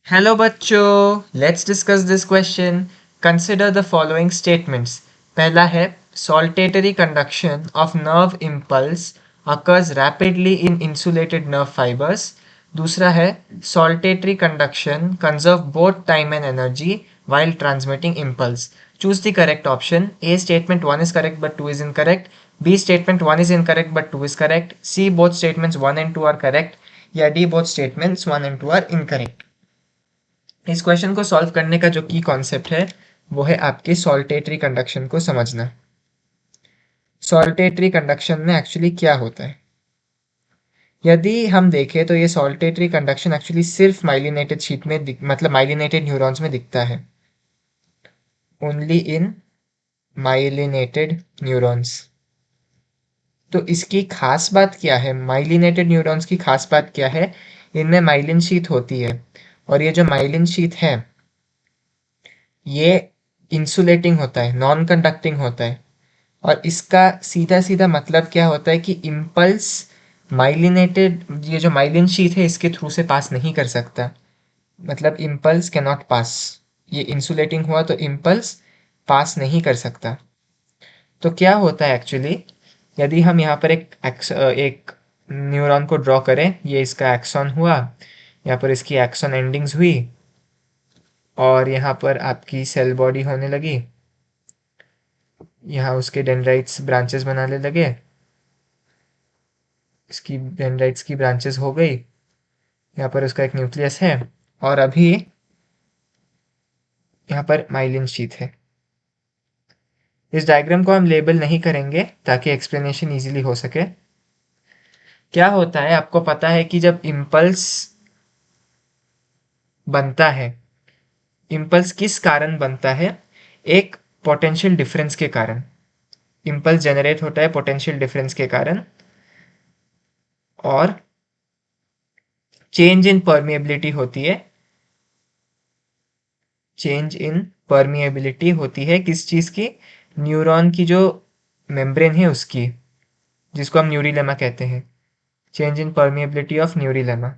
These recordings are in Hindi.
हेलो बच्चों, let's discuss this question. Consider the following statements. पहला है saltatory conduction of nerve impulse occurs rapidly in insulated nerve fibres. दूसरा है saltatory conduction conserve both time and energy while transmitting impulse. Choose the correct option. A statement 1 is correct but 2 is incorrect. B statement 1 is incorrect but 2 is correct. C both statements 1 and 2 are correct. या D both statements 1 and 2 are incorrect. इस क्वेश्चन को सॉल्व करने का जो की कॉन्सेप्ट है वो है आपके सॉल्टेटरी कंडक्शन को समझना। सॉल्टेटरी कंडक्शन में एक्चुअली क्या होता है? यदि हम देखें तो ये सॉल्टेटरी कंडक्शन एक्चुअली सिर्फ माइलिनेटेड शीट में मतलब माइलिनेटेड न्यूरॉन्स में दिखता है। Only in myelinated neurons. तो इसकी खास बात क्या है? माइलिनेटेड न्यूरॉन्स की खास बात क्या है? इनमें माइलिन शीथ होती है और ये जो माइलिन शीथ है ये इंसुलेटिंग होता है, नॉन कंडक्टिंग होता है। और इसका सीधा सीधा मतलब क्या होता है कि इम्पल्स माइलिनेटेड ये जो माइलिन शीथ है इसके थ्रू से पास नहीं कर सकता। मतलब इम्पल्स कैन नॉट पास। ये इंसुलेटिंग हुआ तो इम्पल्स पास नहीं कर सकता। तो क्या होता है एक्चुअली, यदि हम यहाँ पर एक न्यूरॉन को ड्रॉ करें, ये इसका एक्सॉन हुआ, यहाँ पर इसकी एक्सॉन एंडिंग्स हुई और यहाँ पर आपकी सेल बॉडी होने लगी। यहाँ उसके डेंड्राइट्स ब्रांचेस बनाने लगे, इसकी डेंड्राइट्स की ब्रांचेस हो गई, यहाँ पर उसका एक न्यूक्लियस है और अभी यहाँ पर माइलिन शीथ है। इस डायग्राम को हम लेबल नहीं करेंगे ताकि एक्सप्लेनेशन इजीली हो सके। क्या होता है आपको पता है कि जब इम्पल्स बनता है, इम्पल्स किस कारण बनता है? एक पोटेंशियल डिफरेंस के कारण इम्पल्स जनरेट होता है, पोटेंशियल डिफरेंस के कारण। और चेंज इन परमिएबिलिटी होती है। चेंज इन परमिएबिलिटी होती है किस चीज़ की? न्यूरॉन की जो मेम्ब्रेन है उसकी, जिसको हम न्यूरिलेमा कहते हैं। Change in permeability of neurilemma.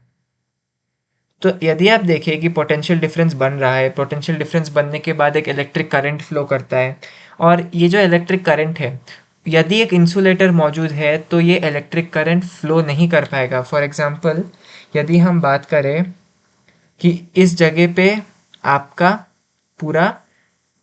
तो यदि आप देखें कि पोटेंशियल डिफरेंस बन रहा है, पोटेंशियल डिफरेंस बनने के बाद एक इलेक्ट्रिक करंट फ्लो करता है और ये जो इलेक्ट्रिक करंट है, यदि एक इंसुलेटर मौजूद है तो ये इलेक्ट्रिक करंट फ्लो नहीं कर पाएगा। फॉर एग्जांपल, यदि हम बात करें कि इस जगह पे आपका पूरा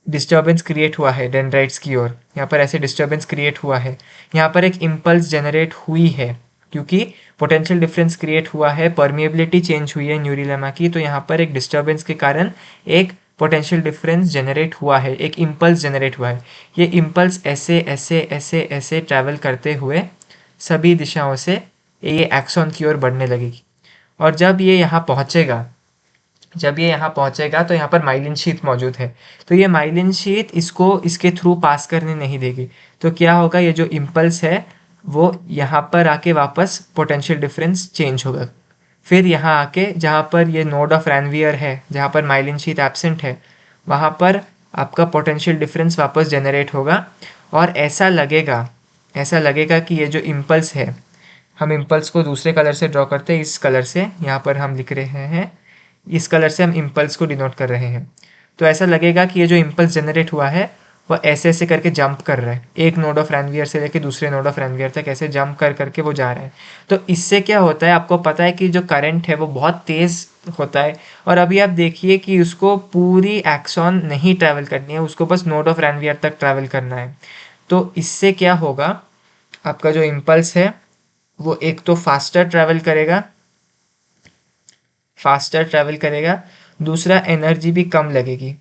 डिस्टर्बेंस क्रिएट हुआ है डेंड्राइट्स की ओर, यहाँ पर ऐसे डिस्टर्बेंस क्रिएट हुआ है, यहाँ पर एक इम्पल्स जनरेट हुई है क्योंकि पोटेंशियल डिफरेंस क्रिएट हुआ है, परमिएबिलिटी चेंज हुई है न्यूरिलेमा की, तो यहाँ पर एक डिस्टर्बेंस के कारण एक पोटेंशियल डिफरेंस जनरेट हुआ है, एक इम्पल्स जनरेट हुआ है। ये इम्पल्स ऐसे ऐसे ऐसे ऐसे ट्रैवल करते हुए सभी दिशाओं से ये एक्सॉन की ओर बढ़ने लगेगी। और जब ये यहाँ पहुँचेगा तो यहाँ पर माइलिन शीथ मौजूद है, तो ये माइलिन शीथ इसको इसके थ्रू पास करने नहीं देगी। तो क्या होगा, ये जो इम्पल्स है वो यहाँ पर आके वापस पोटेंशियल डिफरेंस चेंज होगा। फिर यहाँ आके जहाँ पर ये नोड ऑफ रैनवियर है, जहाँ पर माइलिन शीथ एब्सेंट है, वहाँ पर आपका पोटेंशियल डिफरेंस वापस जनरेट होगा। और ऐसा लगेगा कि ये जो इम्पल्स है, हम इम्पल्स को दूसरे कलर से ड्रॉ करते हैं, इस कलर से यहाँ पर हम लिख रहे हैं, इस कलर से हम इम्पल्स को डिनोट कर रहे हैं। तो ऐसा लगेगा कि ये जो इम्पल्स जनरेट हुआ है वो ऐसे ऐसे करके जंप कर रहा है, एक नोड ऑफ रैनवियर से लेके दूसरे नोड ऑफ रैनवियर तक ऐसे जंप कर करके वो जा रहा है। तो इससे क्या होता है, आपको पता है कि जो करंट है वो बहुत तेज़ होता है। और अभी आप देखिए कि उसको पूरी एक्सॉन नहीं ट्रैवल करनी है, उसको बस नोड ऑफ रैनवियर तक ट्रैवल करना है। तो इससे क्या होगा, आपका जो इम्पल्स है वो एक तो फास्टर ट्रैवल करेगा, दूसरा एनर्जी भी कम लगेगी,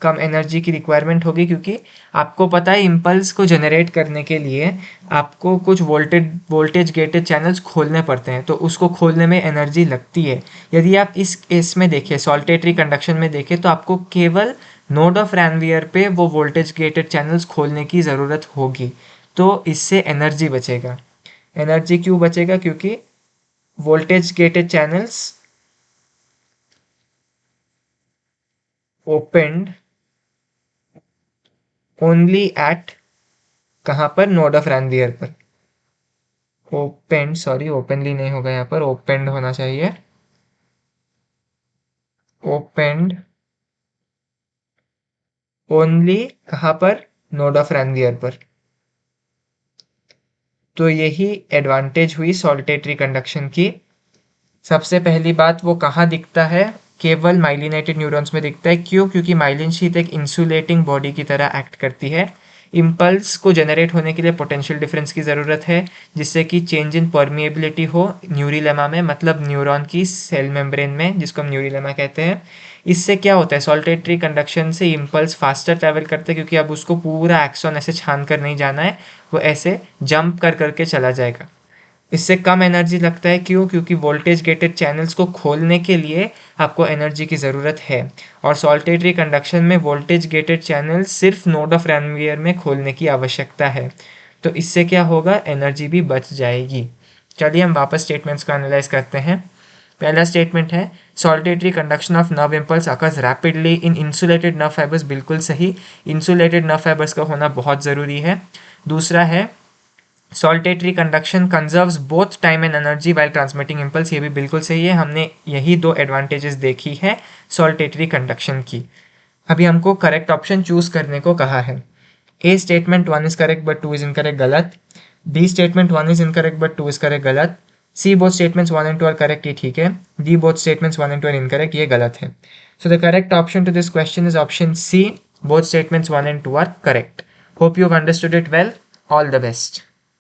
कम एनर्जी की रिक्वायरमेंट होगी, क्योंकि आपको पता है इम्पल्स को जनरेट करने के लिए आपको कुछ वोल्टेज गेटेड चैनल्स खोलने पड़ते हैं, तो उसको खोलने में एनर्जी लगती है। यदि आप इस केस में देखें, सॉल्टेटरी कंडक्शन में देखें, तो आपको केवल नोड ऑफ रैनवियर पे वो वोल्टेज गेटेड चैनल्स खोलने की ज़रूरत होगी। तो इससे एनर्जी बचेगा। एनर्जी क्यों बचेगा? क्योंकि voltage gated channels opened only at, कहाँ पर? नोड ऑफ रैनवियर पर। ओपनली नहीं होगा, यहाँ पर ओपनड होना चाहिए। ओपेंड ओनली कहाँ पर? नोड ऑफ रैनवियर पर। तो यही एडवांटेज हुई सॉल्टेटरी कंडक्शन की। सबसे पहली बात, वो कहाँ दिखता है? केवल माइलिनेटेड न्यूरॉन्स में दिखता है। क्यों? क्योंकि माइलिन शीथ एक इंसुलेटिंग बॉडी की तरह एक्ट करती है। इम्पल्स को जनरेट होने के लिए पोटेंशियल डिफरेंस की ज़रूरत है, जिससे कि चेंज इन परमिएबिलिटी हो न्यूरिलेमा में, मतलब न्यूरॉन की सेल मेम्ब्रेन में, जिसको हम न्यूरिलेमा कहते हैं। इससे क्या होता है? सॉल्टेटरी कंडक्शन से इम्पल्स फास्टर ट्रैवल करते हैं, क्योंकि अब उसको पूरा एक्सॉन ऐसे छान कर नहीं जाना है, वो ऐसे जंप कर करके चला जाएगा। इससे कम एनर्जी लगता है। क्यों? क्योंकि वोल्टेज गेटेड चैनल्स को खोलने के लिए आपको एनर्जी की ज़रूरत है, और सॉल्टेटरी कंडक्शन में वोल्टेज गेटेड चैनल सिर्फ नोड ऑफ रैनवियर में खोलने की आवश्यकता है। तो इससे क्या होगा? एनर्जी भी बच जाएगी। चलिए हम वापस स्टेटमेंट्स को एनालाइज करते हैं। पहला स्टेटमेंट है saltatory conduction of nerve impulse occurs rapidly in insulated nerve fibres. बिल्कुल सही, इंसुलेटेड नर्व फाइबर्स का होना बहुत ज़रूरी है। दूसरा है saltatory conduction conserves both time and energy while transmitting impulse. ये भी बिल्कुल सही है, हमने यही दो एडवांटेजेस देखी है सॉल्टेटरी कंडक्शन की। अभी हमको करेक्ट ऑप्शन चूज करने को कहा है। A statement 1 is correct but 2 is incorrect, गलत। B statement 1 is incorrect but 2 is correct, गलत। C both statements 1 and 2 are correct, ये ठीक है। D both statements 1 and 2 are incorrect, ये गलत है। So the correct option to this question is option C, both statements 1 and 2 are correct. Hope you have understood it well. All the best.